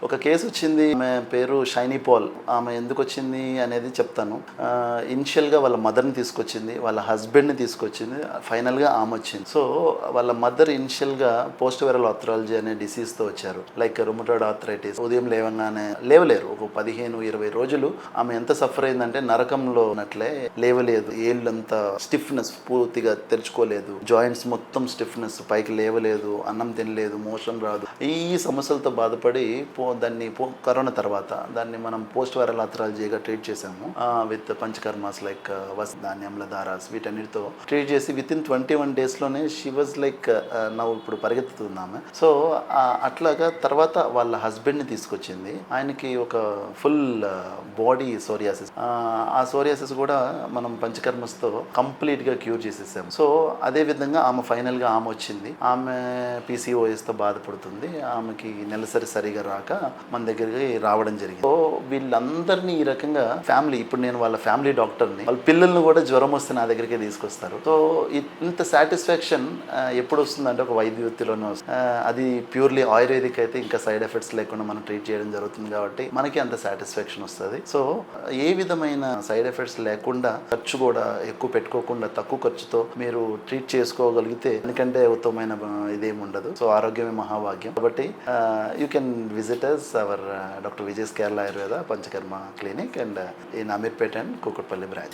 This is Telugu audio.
ఒక కేసు వచ్చింది. ఆమె పేరు షైనీ పాల్. ఆమె ఎందుకు వచ్చింది అనేది చెప్తాను. ఇనిషియల్గా వాళ్ళ మదర్ని తీసుకొచ్చింది, వాళ్ళ హస్బెండ్ని తీసుకొచ్చింది, ఫైనల్గా ఆమె వచ్చింది. సో వాళ్ళ మదర్ ఇనిషియల్గా పోస్ట్ వైరల్ ఆర్థరాలజీ అనే డిసీజ్తో వచ్చారు. Like rheumatoid arthritis. ఉదయం లేవగానే లేవలేరు. ఒక 15-20 రోజులు ఆమె ఎంత సఫర్ అయిందంటే నరకంలో ఉన్నట్లే లేవలేదు. ఏళ్ళంతా స్టిఫ్నెస్, పూర్తిగా తెరుచుకోలేదు, జాయింట్స్ మొత్తం స్టిఫ్నెస్, పైకి లేవలేదు, అన్నం తినలేదు, మోషన్ రాదు. ఈ సమస్యలతో బాధపడి కరోనా తర్వాత దాన్ని మనం పోస్ట్ వైరల్ ఆర్థరాలజీగా ట్రీట్ చేసాము. విత్ పంచకర్మాస్ లైక్ ధాన్యంల దారాస్ వీటన్నిటితో ట్రీట్ చేసి విత్ ఇన్ 21 daysలోనే షీ వాజ్ లైక్ నవ్వు ఇప్పుడు పరిగెత్తుతున్నామే. సో అట్లాగా తర్వాత వాళ్ళ హస్బెండ్ని తీసుకొచ్చింది. ఆయనకి ఒక ఫుల్ బాడీ సోరియాసిస్. ఆ సోరియాసిస్ కూడా మనం పంచకర్మస్తో కంప్లీట్గా క్యూర్ చేసేసాము. సో అదే విధంగా ఆమె ఫైనల్గా ఆమె వచ్చింది. ఆమె పీసీఓఎస్తో బాధపడుతుంది. ఆమెకి నెలసరి సరిగా రాక మన దగ్గరికి రావడం జరిగింది. సో వీళ్ళందరినీ ఈ రకంగా ఫ్యామిలీ, ఇప్పుడు నేను వాళ్ళ ఫ్యామిలీ డాక్టర్ని, వాళ్ళ పిల్లల్ని కూడా జ్వరం వస్తే నా దగ్గరికి తీసుకొస్తారు. సో ఇంత సాటిస్ఫాక్షన్ ఎప్పుడు వస్తుందంటే ఒక వైద్య వృత్తిలోనే వస్తుంది. అది ప్యూర్లీ ఆయుర్వేదిక్ అయితే ఇంకా సైడ్ ఎఫెక్ట్స్ లేకుండా మనం ట్రీట్ చేయడం జరుగుతుంది కాబట్టి మనకి అంత సాటిస్ఫాక్షన్ వస్తుంది. సో ఏ విధమైన సైడ్ ఎఫెక్ట్స్ లేకుండా, ఖర్చు కూడా ఎక్కువ పెట్టుకోకుండా తక్కువ ఖర్చుతో మీరు ట్రీట్ చేసుకోగలిగితే ఎందుకంటే ఉత్తమమైన ఇదేమి ఉండదు. సో ఆరోగ్యమే మహాభాగ్యం. కాబట్టి you can visit us our doctor Vijayas Kerala Ayurveda Panchakarma clinic and in Ameerpet and Kukatpally branch.